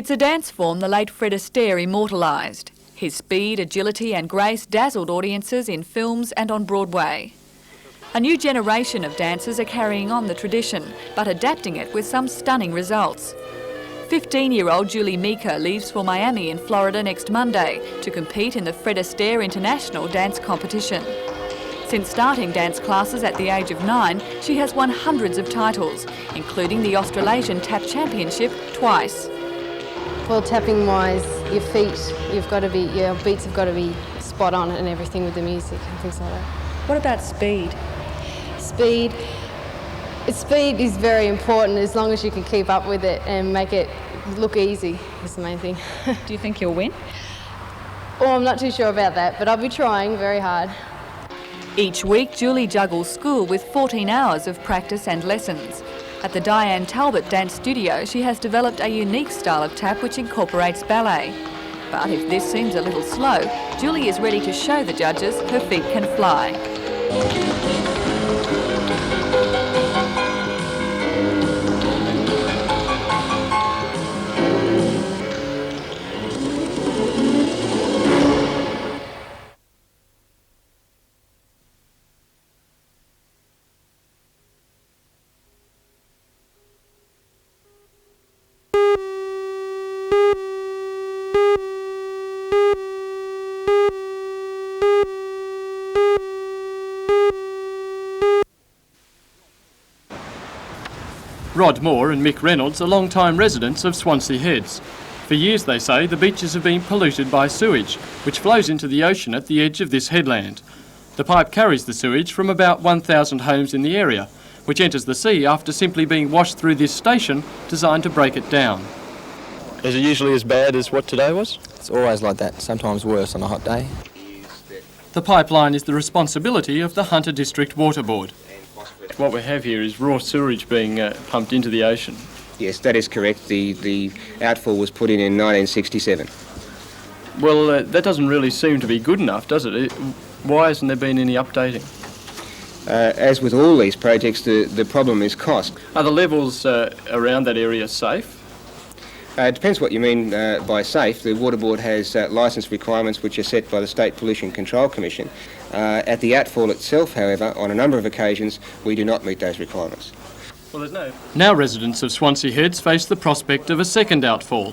It's a dance form the late Fred Astaire immortalised. His speed, agility and grace dazzled audiences in films and on Broadway. A new generation of dancers are carrying on the tradition, but adapting it with some stunning results. 15-year-old Julie Meeker leaves for Miami in Florida next Monday to compete in the Fred Astaire International Dance Competition. Since starting dance classes at the age of 9, she has won hundreds of titles, including the Australasian Tap Championship twice. Well, tapping-wise, your feet, your beats have got to be spot on and everything with the music and things like that. What about speed? Speed is very important as long as you can keep up with it and make it look easy is the main thing. Do you think you'll win? Oh, I'm not too sure about that, but I'll be trying very hard. Each week, Julie juggles school with 14 hours of practice and lessons. At the Diane Talbot Dance Studio, she has developed a unique style of tap which incorporates ballet. But if this seems a little slow, Julie is ready to show the judges her feet can fly. Rod Moore and Mick Reynolds are long-time residents of Swansea Heads. For years, they say, the beaches have been polluted by sewage, which flows into the ocean at the edge of this headland. The pipe carries the sewage from about 1,000 homes in the area, which enters the sea after simply being washed through this station designed to break it down. Is it usually as bad as what today was? It's always like that, sometimes worse on a hot day. The pipeline is the responsibility of the Hunter District Water Board. What we have here is raw sewage being pumped into the ocean. Yes, that is correct. The Outfall was put in 1967. Well, that doesn't really seem to be good enough, does it? Why hasn't there been any updating? As with all these projects, the problem is cost. Are the levels around that area safe? It depends what you mean by safe. The Water Board has licence requirements which are set by the State Pollution Control Commission. At the Outfall itself, however, on a number of occasions, we do not meet those requirements. Now residents of Swansea Heads face the prospect of a second outfall.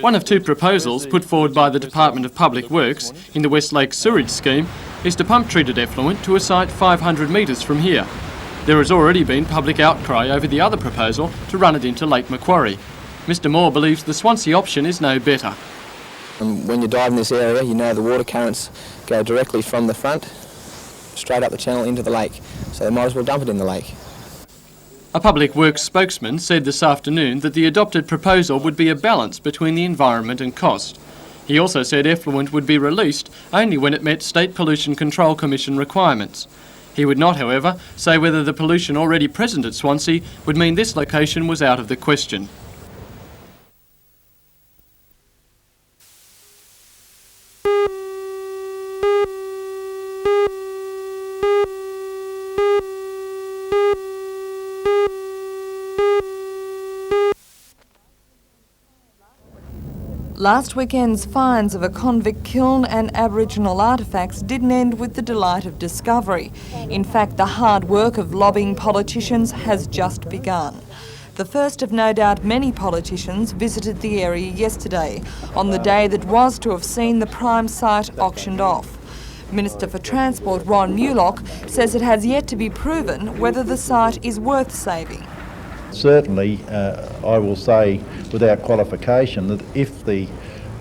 One of two proposals put forward by the Department of Public Works in the West Lake Sewerage Scheme is to pump treated effluent to a site 500 metres from here. There has already been public outcry over the other proposal to run it into Lake Macquarie. Mr Moore believes the Swansea option is no better. When you dive in this area, you know the water currents go directly from the front, straight up the channel into the lake, so they might as well dump it in the lake. A Public Works spokesman said this afternoon that the adopted proposal would be a balance between the environment and cost. He also said effluent would be released only when it met State Pollution Control Commission requirements. He would not, however, say whether the pollution already present at Swansea would mean this location was out of the question. Last weekend's finds of a convict kiln and Aboriginal artefacts didn't end with the delight of discovery. In fact, the hard work of lobbying politicians has just begun. The first of no doubt many politicians visited the area yesterday, on the day that was to have seen the prime site auctioned off. Minister for Transport Ron Mulock says it has yet to be proven whether the site is worth saving. Certainly, I will say without qualification that if the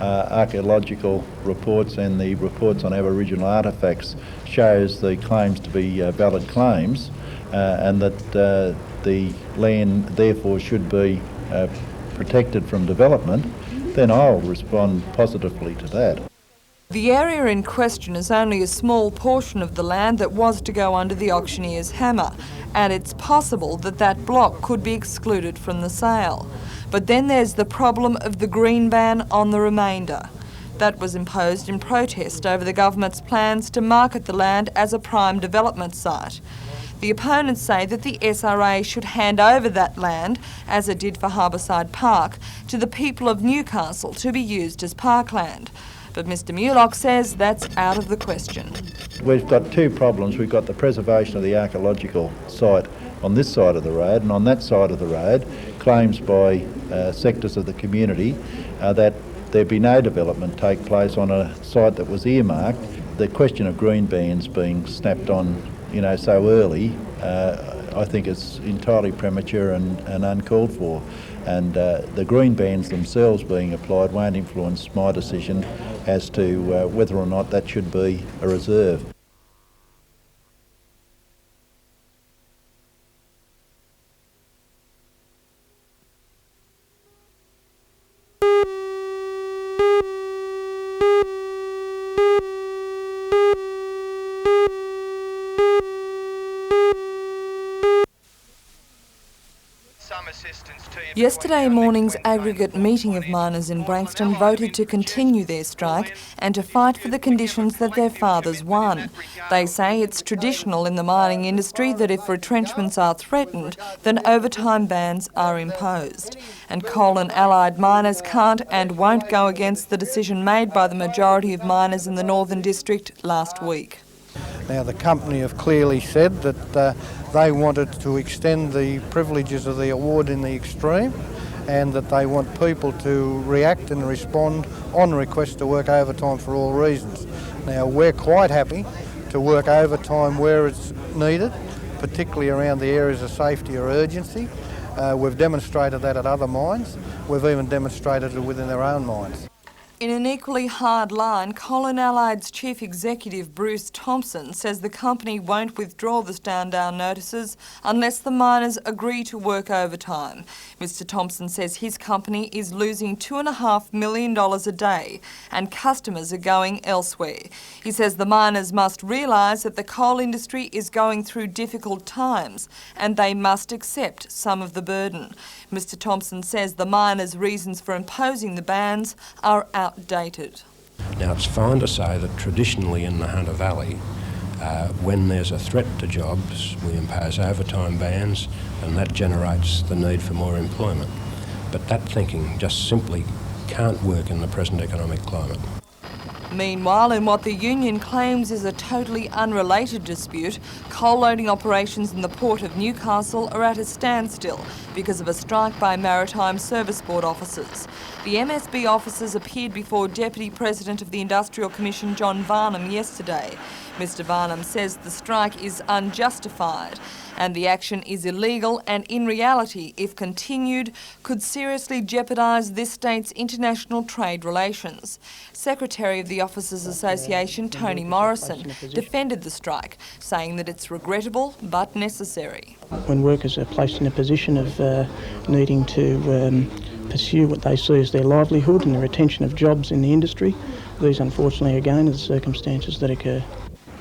archaeological reports and the reports on Aboriginal artefacts shows the claims to be valid claims and that the land therefore should be protected from development, then I'll respond positively to that. The area in question is only a small portion of the land that was to go under the auctioneer's hammer, and it's possible that that block could be excluded from the sale. But then there's the problem of the green ban on the remainder. That was imposed in protest over the government's plans to market the land as a prime development site. The opponents say that the SRA should hand over that land, as it did for Harbourside Park, to the people of Newcastle to be used as parkland. But Mr Mulock says that's out of the question. We've got two problems. We've got the preservation of the archaeological site on this side of the road, and on that side of the road, claims by sectors of the community that there be no development take place on a site that was earmarked. The question of green bans being snapped on, so early, I think it's entirely premature and uncalled for. And the green bans themselves being applied won't influence my decision as to whether or not that should be a reserve. Yesterday morning's aggregate meeting of miners in Branxton voted to continue their strike and to fight for the conditions that their fathers won. They say it's traditional in the mining industry that if retrenchments are threatened, then overtime bans are imposed. And coal and allied miners can't and won't go against the decision made by the majority of miners in the Northern District last week. Now, the company have clearly said that they wanted to extend the privileges of the award in the extreme, and that they want people to react and respond on request to work overtime for all reasons. Now, we're quite happy to work overtime where it's needed, particularly around the areas of safety or urgency. We've demonstrated that at other mines. We've even demonstrated it within their own mines. In an equally hard line, Coal and Allied's Chief Executive Bruce Thompson says the company won't withdraw the stand-down notices unless the miners agree to work overtime. Mr Thompson says his company is losing $2.5 million a day and customers are going elsewhere. He says the miners must realise that the coal industry is going through difficult times and they must accept some of the burden. Mr Thompson says the miners' reasons for imposing the bans are outdated. Now, it's fine to say that traditionally in the Hunter Valley, when there's a threat to jobs, we impose overtime bans and that generates the need for more employment. But that thinking just simply can't work in the present economic climate. Meanwhile, in what the union claims is a totally unrelated dispute, coal loading operations in the port of Newcastle are at a standstill because of a strike by Maritime Service Board officers. The MSB officers appeared before Deputy President of the Industrial Commission John Varnum yesterday. Mr Varnum says the strike is unjustified and the action is illegal and in reality, if continued, could seriously jeopardise this state's international trade relations. Secretary of the Officers Association, Tony Morrison, defended the strike, saying that it's regrettable but necessary. When workers are placed in a position of needing to pursue what they see as their livelihood and the retention of jobs in the industry, these unfortunately again are the circumstances that occur.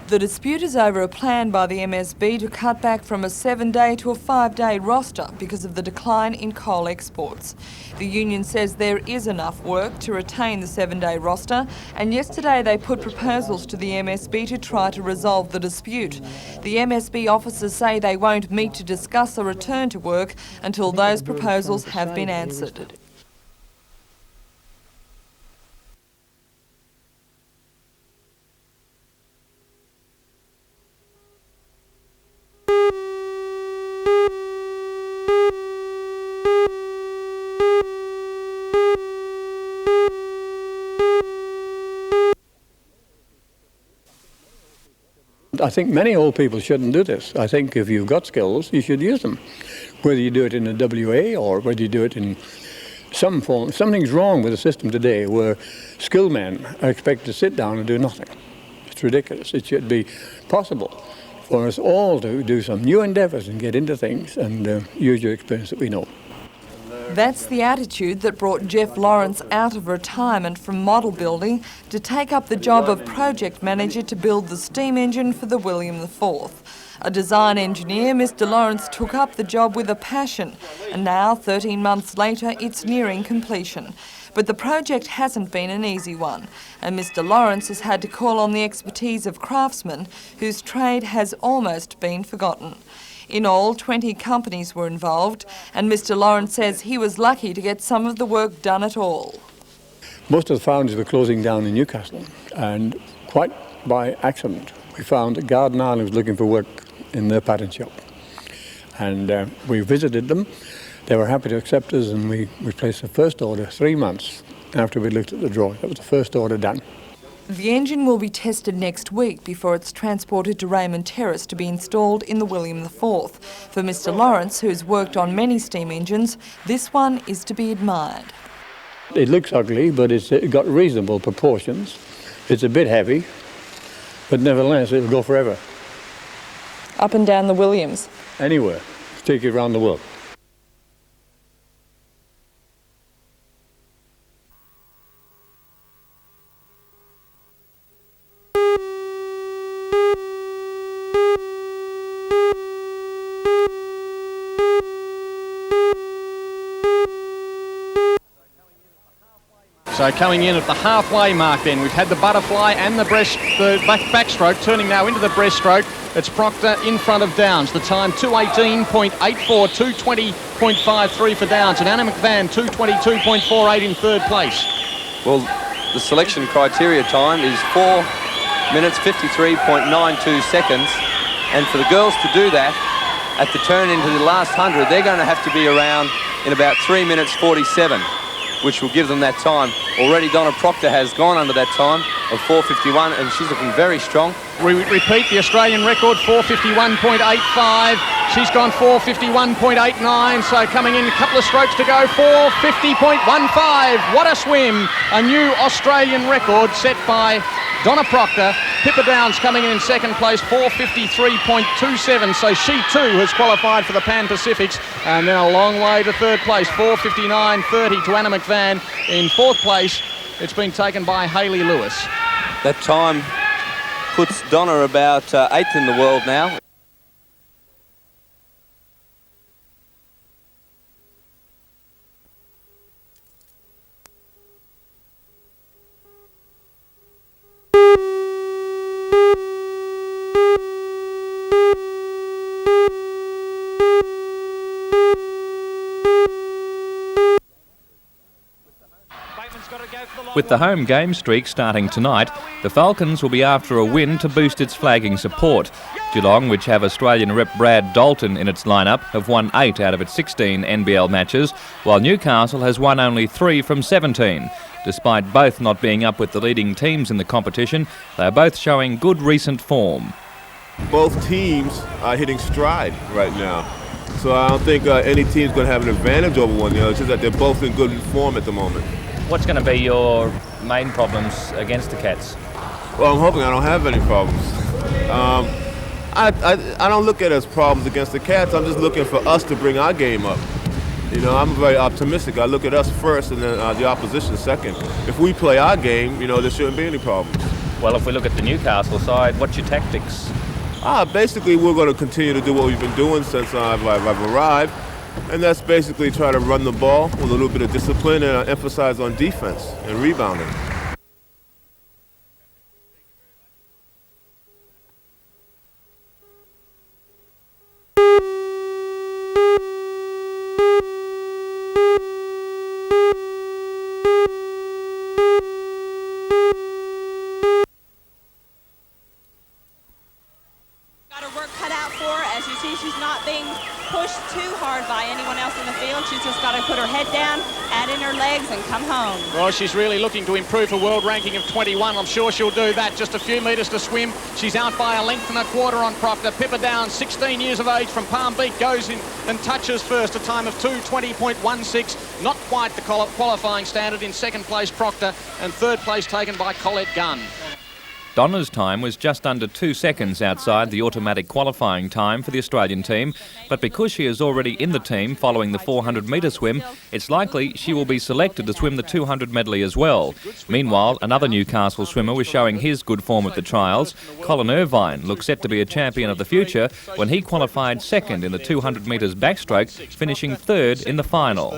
The dispute is over a plan by the MSB to cut back from a 7-day to a 5-day roster because of the decline in coal exports. The union says there is enough work to retain the 7-day roster, and yesterday they put proposals to the MSB to try to resolve the dispute. The MSB officers say they won't meet to discuss a return to work until those proposals have been answered. I think many old people shouldn't do this. I think if you've got skills, you should use them. Whether you do it in a WA or whether you do it in some form. Something's wrong with the system today where skilled men are expected to sit down and do nothing. It's ridiculous. It should be possible for us all to do some new endeavours and get into things and use your experience that we know. That's the attitude that brought Jeff Lawrence out of retirement from model building to take up the job of project manager to build the steam engine for the William IV. A design engineer, Mr Lawrence took up the job with a passion, and now, 13 months later, it's nearing completion. But the project hasn't been an easy one, and Mr Lawrence has had to call on the expertise of craftsmen whose trade has almost been forgotten. In all, 20 companies were involved, and Mr Lawrence says he was lucky to get some of the work done at all. Most of the foundries were closing down in Newcastle, and quite by accident we found that Garden Island was looking for work in their pattern shop. And we visited them. They were happy to accept us, and we placed the first order 3 months after we looked at the drawing. That was the first order done. The engine will be tested next week before it's transported to Raymond Terrace to be installed in the William IV. For Mr Lawrence, who's worked on many steam engines, this one is to be admired. It looks ugly, but it's got reasonable proportions. It's a bit heavy, but nevertheless it'll go forever. Up and down the Williams? Anywhere. Take you around the world. So coming in at the halfway mark then, we've had the butterfly and the backstroke, turning now into the breaststroke. It's Proctor in front of Downs. The time 2:18.84, 2:20.53 for Downs. And Anna McVan 2:22.48 in third place. Well, the selection criteria time is 4 minutes 53.92 seconds. And for the girls to do that, at the turn into the last 100, they're going to have to be around in about 3 minutes 47. Which will give them that time. Already Donna Proctor has gone under that time of 4:51, and she's looking very strong. We repeat the Australian record, 4:51.85. She's gone 4:51.89, so coming in a couple of strokes to go, 4:50.15. What a swim. A new Australian record set by Donna Proctor. Pippa Downs coming in second place, 4:53.27, so she too has qualified for the Pan Pacifics, and then a long way to third place, 4:59.30 to Anna McVan. In fourth place, it's been taken by Hayley Lewis. That time puts Donna about 8th in the world now. With the home game streak starting tonight, the Falcons will be after a win to boost its flagging support. Geelong, which have Australian rep Brad Dalton in its lineup, have won 8 out of its 16 NBL matches, while Newcastle has won only 3 from 17. Despite both not being up with the leading teams in the competition, they are both showing good recent form. Both teams are hitting stride right now. So I don't think any team's going to have an advantage over one another. It's just that they're both in good form at the moment. What's going to be your main problems against the Cats? Well, I'm hoping I don't have any problems. I don't look at it as problems against the Cats. I'm just looking for us to bring our game up. You know, I'm very optimistic. I look at us first and then the opposition second. If we play our game, you know, there shouldn't be any problems. Well, if we look at the Newcastle side, what's your tactics? Basically, we're going to continue to do what we've been doing since I've arrived. And that's basically try to run the ball with a little bit of discipline and emphasize on defense and rebounding. Got her work cut out for her. As you see, she's not being pushed too hard by anyone else in the field. She's just got to put her head down, add in her legs, and come home. Well, she's really looking to improve her world ranking of 21. I'm sure she'll do that. Just a few metres to swim. She's out by a length and a quarter on Proctor. Pippa Downs, 16 years of age from Palm Beach, goes in and touches first, a time of 2:20.16. Not quite the qualifying standard. In second place, Proctor, and third place taken by Colette Gunn. Donna's time was just under 2 seconds outside the automatic qualifying time for the Australian team, but because she is already in the team following the 400-metre swim, it's likely she will be selected to swim the 200 medley as well. Meanwhile, another Newcastle swimmer was showing his good form at the trials. Colin Irvine looks set to be a champion of the future when he qualified second in the 200 metres backstroke, finishing third in the final.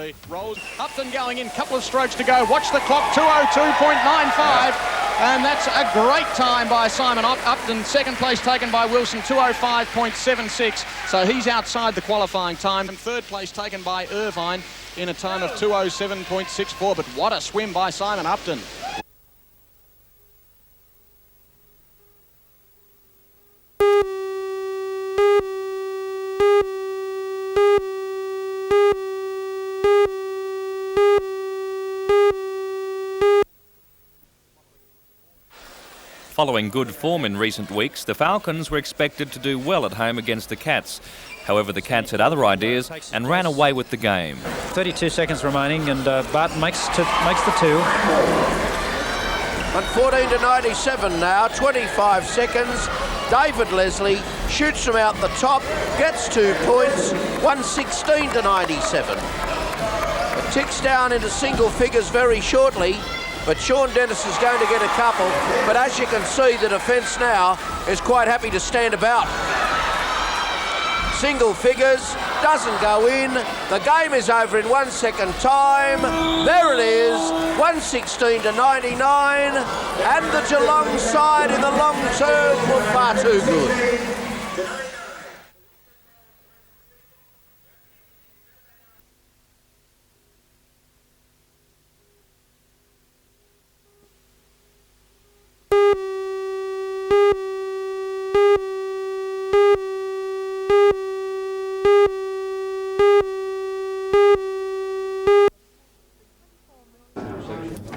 Upton going in, couple of strokes to go. Watch the clock, 2:02.95. And that's a great time by Simon Upton. Second place taken by Wilson, 2:05.76. So he's outside the qualifying time. And third place taken by Irvine in a time of 2:07.64. But what a swim by Simon Upton. Following good form in recent weeks, the Falcons were expected to do well at home against the Cats. However, the Cats had other ideas and ran away with the game. 32 seconds remaining, and Barton makes the two. And 14:97 now, 25 seconds. David Leslie shoots from out the top, gets 2 points, 1:16:97. It ticks down into single figures very shortly, but Sean Dennis is going to get a couple. But as you can see, the defence now is quite happy to stand about. Single figures, doesn't go in. The game is over in 1 second time. There it is, 1:16:99. And the Geelong side in the long term were far too good.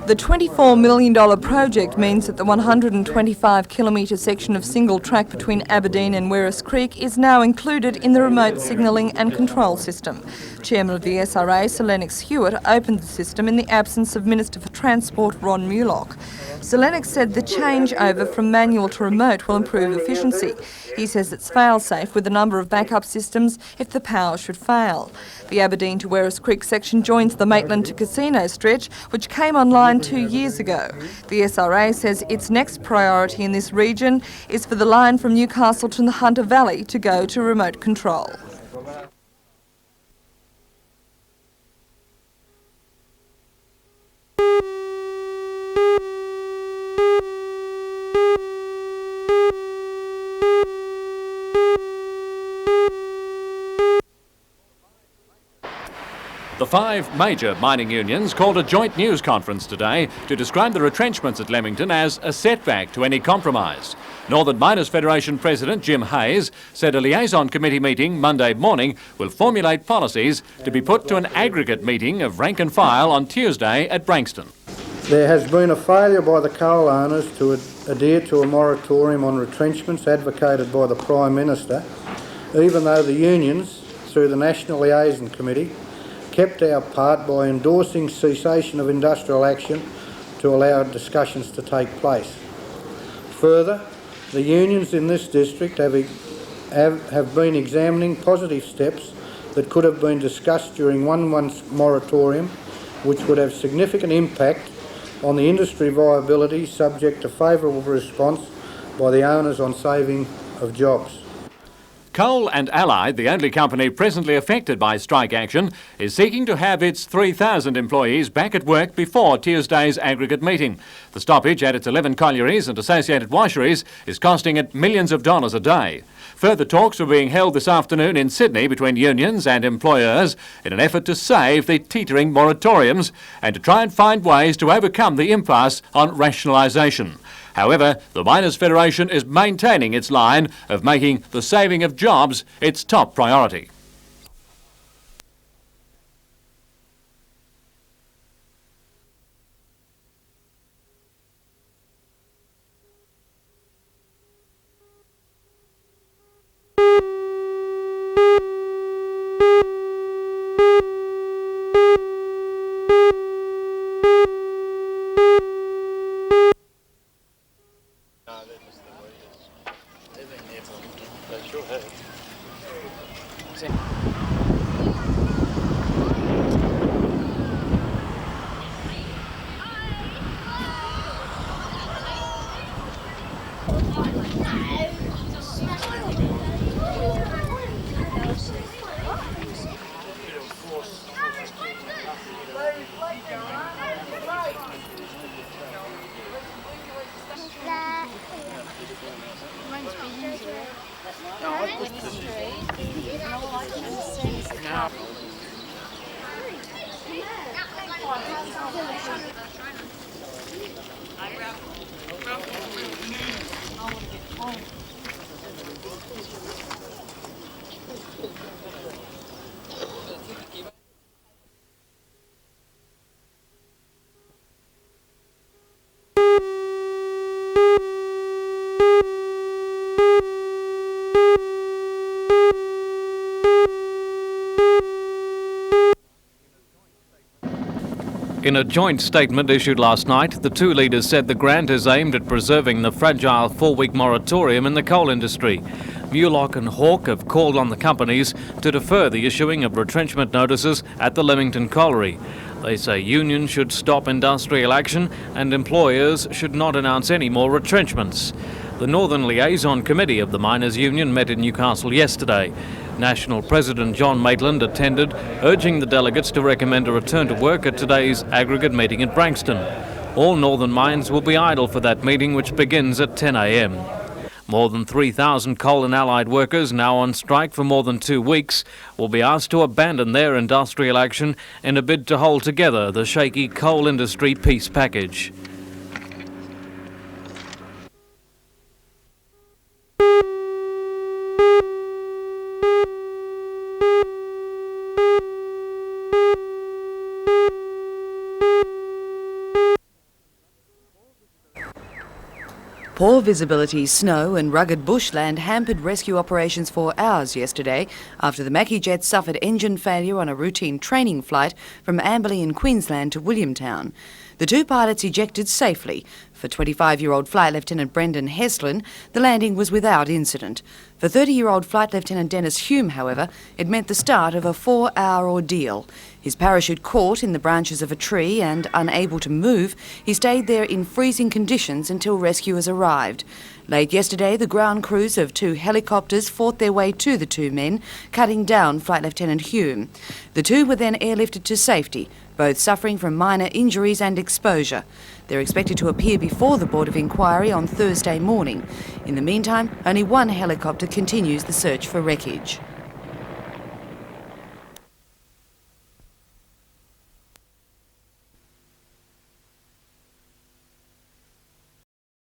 The $24 million project means that the 125-kilometre section of single track between Aberdeen and Werris Creek is now included in the remote signalling and control system. Chairman of the SRA, Sir Lennox Hewitt, opened the system in the absence of Minister for Transport Ron Mulock. Sir Lennox said the changeover from manual to remote will improve efficiency. He says it's fail-safe with a number of backup systems if the power should fail. The Aberdeen to Werris Creek section joins the Maitland to Casino stretch, which came online 2 years ago. The SRA says its next priority in this region is for the line from Newcastle to the Hunter Valley to go to remote control. The 5 major mining unions called a joint news conference today to describe the retrenchments at Leamington as a setback to any compromise. Northern Miners Federation President Jim Hayes said a liaison committee meeting Monday morning will formulate policies to be put to an aggregate meeting of rank and file on Tuesday at Branxton. There has been a failure by the coal owners to adhere to a moratorium on retrenchments advocated by the Prime Minister, even though the unions, through the National Liaison Committee, kept our part by endorsing cessation of industrial action to allow discussions to take place. Further, the unions in this district have been examining positive steps that could have been discussed during 1 month's moratorium, which would have significant impact on the industry viability, subject to favourable response by the owners on saving of jobs. Coal and Allied, the only company presently affected by strike action, is seeking to have its 3,000 employees back at work before Tuesday's aggregate meeting. The stoppage at its 11 collieries and associated washeries is costing it millions of dollars a day. Further talks are being held this afternoon in Sydney between unions and employers in an effort to save the teetering moratoriums and to try and find ways to overcome the impasse on rationalisation. However, the Miners Federation is maintaining its line of making the saving of jobs its top priority. In a joint statement issued last night, the two leaders said the grant is aimed at preserving the fragile 4-week moratorium in the coal industry. Mulock and Hawke have called on the companies to defer the issuing of retrenchment notices at the Leamington Colliery. They say unions should stop industrial action and employers should not announce any more retrenchments. The Northern Liaison Committee of the Miners' Union met in Newcastle yesterday. National President John Maitland attended, urging the delegates to recommend a return to work at today's aggregate meeting at Branxton. All northern mines will be idle for that meeting, which begins at 10 a.m. More than 3,000 coal and allied workers, now on strike for more than 2 weeks, will be asked to abandon their industrial action in a bid to hold together the shaky coal industry peace package. Poor visibility, snow and rugged bushland hampered rescue operations for hours yesterday after the Mackie jet suffered engine failure on a routine training flight from Amberley in Queensland to Williamtown. The two pilots ejected safely. For 25-year-old Flight Lieutenant Brendan Heslin, the landing was without incident. For 30-year-old Flight Lieutenant Dennis Hume, however, it meant the start of a 4-hour ordeal. His parachute caught in the branches of a tree and, unable to move, he stayed there in freezing conditions until rescuers arrived. Late yesterday, the ground crews of 2 helicopters fought their way to the 2 men, cutting down Flight Lieutenant Hume. The 2 were then airlifted to safety, both suffering from minor injuries and exposure. They're expected to appear before the Board of Inquiry on Thursday morning. In the meantime, only 1 helicopter continues the search for wreckage.